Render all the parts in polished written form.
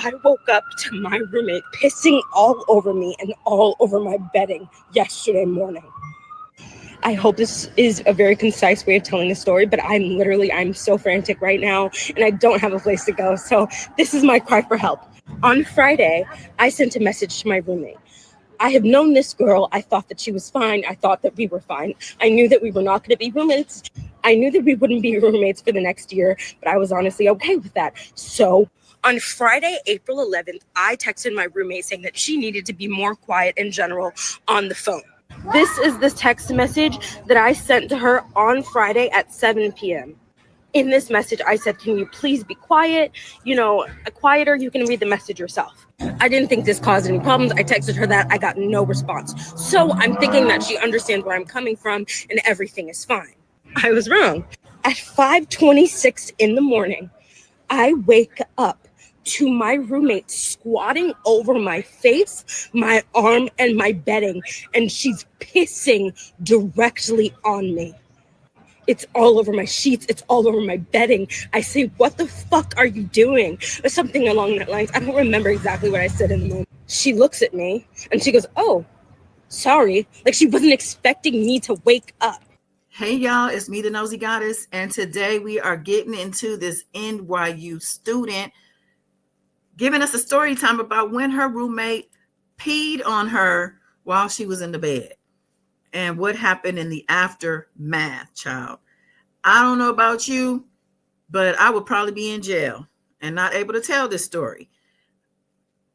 I woke up to my roommate pissing all over me and all over my bedding yesterday morning. I hope this is a very concise way of telling the story, but I'm so frantic right now and I don't have a place to go. So this is my cry for help. On Friday, I sent a message to my roommate. I have known this girl. I thought that she was fine. I thought that we were fine. I knew that we were not going to be roommates. I knew that we wouldn't be roommates for the next year, but I was honestly okay with that. So on Friday, April 11th, I texted my roommate saying that she needed to be more quiet in general on the phone. This is the text message that I sent to her on Friday at 7 p.m. In this message, I said, can you please be quiet? Quieter, you can read the message yourself. I didn't think this caused any problems. I texted her that. I got no response. So I'm thinking that she understands where I'm coming from and everything is fine. I was wrong. At 5:26 in the morning, I wake up to my roommate squatting over my face, my arm, and my bedding, and she's pissing directly on me. It's all over my sheets. It's all over my bedding. I say, what the fuck are you doing? Or something along that lines. I don't remember exactly what I said in the moment. She looks at me and she goes, oh, sorry. Like she wasn't expecting me to wake up. Hey, y'all, it's me, the Nosy Goddess. And today we are getting into this NYU student giving us a story time about when her roommate peed on her while she was in the bed. And what happened in the aftermath, child. I don't know about you, but I would probably be in jail and not able to tell this story.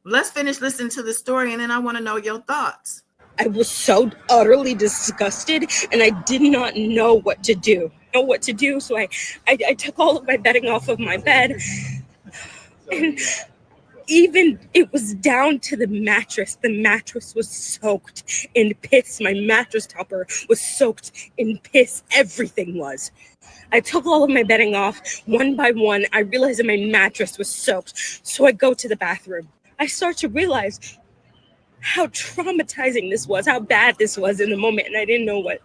Let's finish listening to the story, and then I want to know your thoughts. I was so utterly disgusted, and I did not know what to do. So I took all of my bedding off of my bed, and even it was down to the mattress. The mattress was soaked in piss. My mattress topper was soaked in piss. Everything was. I took all of my bedding off one by one. I realized that my mattress was soaked. So I go to the bathroom. I start to realize how traumatizing this was, how bad this was in the moment. And I didn't know what.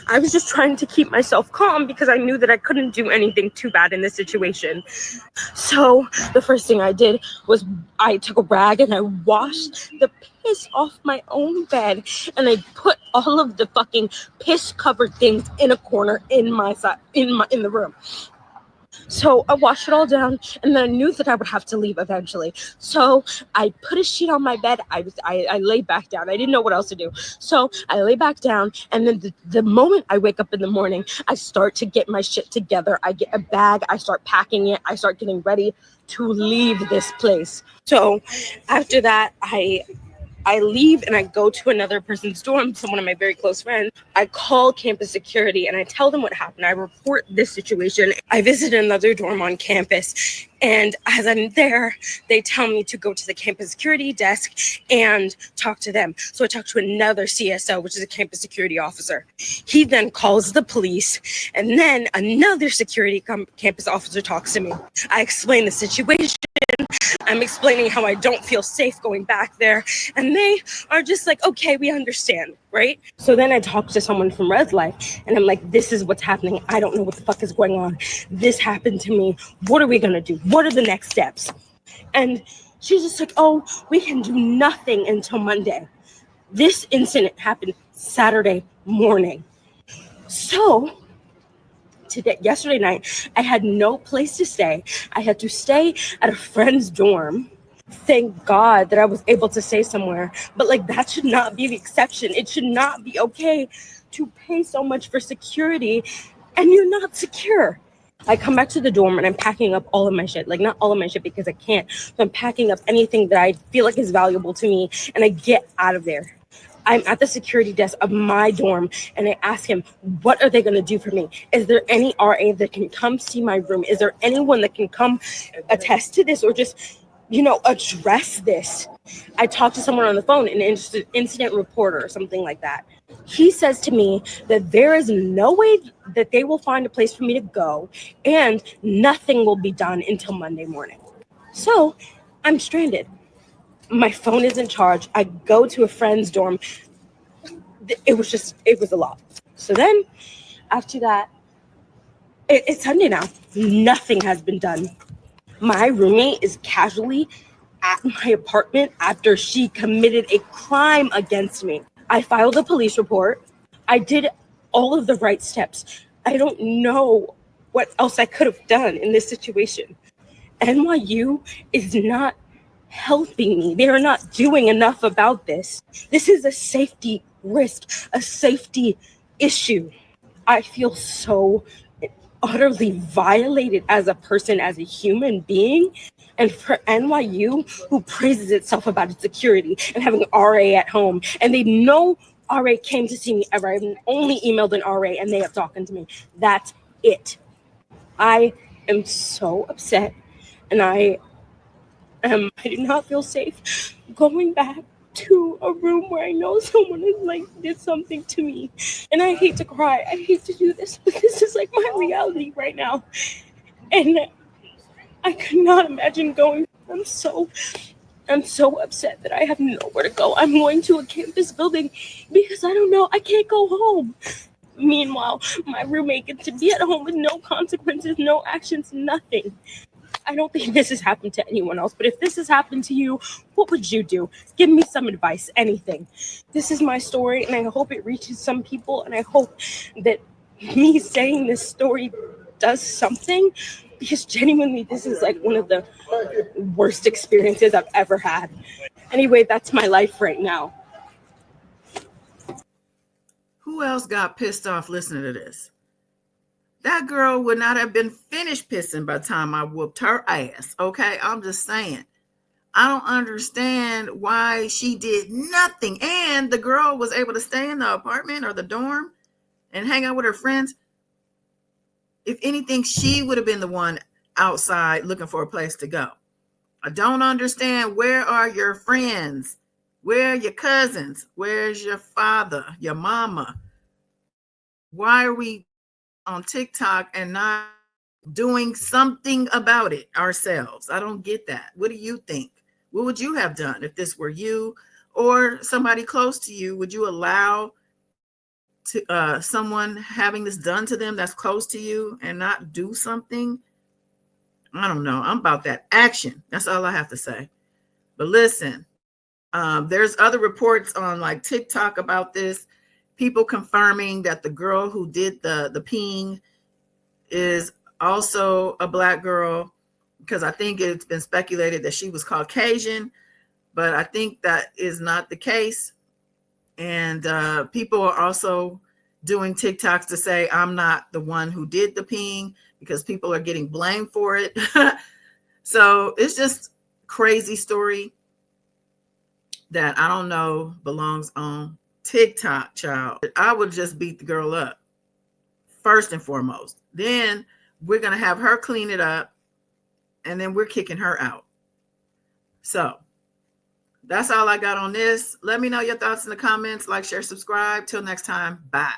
I was just trying to keep myself calm because I knew that I couldn't do anything too bad in this situation. So the first thing I did was I took a rag and I washed the piss off my own bed, and I put all of the fucking piss covered things in a corner in the room. So I washed it all down, and then I knew that I would have to leave eventually. So I put a sheet on my bed. I lay back down. I didn't know what else to do. So I lay back down, and then the moment I wake up in the morning, I start to get my shit together. I get a bag. I start packing it. I start getting ready to leave this place. So after that, I leave and I go to another person's dorm, to one of my very close friends. I call campus security and I tell them what happened. I report this situation. I visit another dorm on campus, and as I'm there, they tell me to go to the campus security desk and talk to them. So I talk to another CSO, which is a campus security officer. He then calls the police, and then another security campus officer talks to me. I explain the situation. I'm explaining how I don't feel safe going back there. And they are just like, okay, we understand, right? So then I talk to someone from Red Life, and I'm like, this is what's happening. I don't know what the fuck is going on. This happened to me. What are we going to do? What are the next steps? And she's just like, oh, we can do nothing until Monday. This incident happened Saturday morning. So yesterday night, I had no place to stay. I had to stay at a friend's dorm. Thank God that I was able to stay somewhere. But that should not be the exception. It should not be okay to pay so much for security and you're not secure. I come back to the dorm and I'm packing up all of my shit. Not all of my shit because I can't. So I'm packing up anything that I feel like is valuable to me, and I get out of there. I'm at the security desk of my dorm, and I ask him, what are they going to do for me? Is there any RA that can come see my room? Is there anyone that can come attest to this or just, address this? I talked to someone on the phone, an incident reporter or something like that. He says to me that there is no way that they will find a place for me to go, and nothing will be done until Monday morning. So I'm stranded. My phone is in charge. I go to a friend's dorm. It was a lot. So then after that, it's Sunday now. Nothing has been done. My roommate is casually at my apartment after she committed a crime against me. I filed a police report. I did all of the right steps. I don't know what else I could have done in this situation. NYU is not helping me. They are not doing enough about this. This is a safety risk, a safety issue. I feel so utterly violated as a person, as a human being. And for NYU, who praises itself about its security and having RA at home, and they know RA came to see me ever. I've only emailed an RA and they have talked to me. That's it. I am so upset, and I do not feel safe going back to a room where I know someone is like did something to me. And I hate to cry. I hate to do this, but this is like my reality right now. And I could not imagine going. I'm so upset that I have nowhere to go. I'm going to a campus building because I don't know. I can't go home. Meanwhile, my roommate gets to be at home with no consequences, no actions, nothing. I don't think this has happened to anyone else, but if this has happened to you, what would you do? Give me some advice, anything. This is my story, and I hope it reaches some people, and I hope that me saying this story does something, because genuinely, this is like one of the worst experiences I've ever had. Anyway, that's my life right now. Who else got pissed off listening to this? That girl would not have been finished pissing by the time I whooped her ass. Okay, I'm just saying. I don't understand why she did nothing. And the girl was able to stay in the apartment or the dorm and hang out with her friends. If anything, she would have been the one outside looking for a place to go. I don't understand. Where are your friends? Where are your cousins? Where's your father, your mama? Why are we on TikTok and not doing something about it ourselves? I don't get that. What do you think? What would you have done if this were you or somebody close to you? Would you allow someone having this done to them that's close to you and not do something? I don't know. I'm about that action. That's all I have to say. But listen, there's other reports on like TikTok about this. People confirming that the girl who did the peeing is also a Black girl, because I think it's been speculated that she was Caucasian, but I think that is not the case. And people are also doing TikToks to say I'm not the one who did the peeing because people are getting blamed for it. So it's just crazy story that I don't know belongs on TikTok, child. I would just beat the girl up first and foremost. Then we're going to have her clean it up, and then we're kicking her out. So that's all I got on this. Let me know your thoughts in the comments. Like, share, subscribe. Till next time. Bye.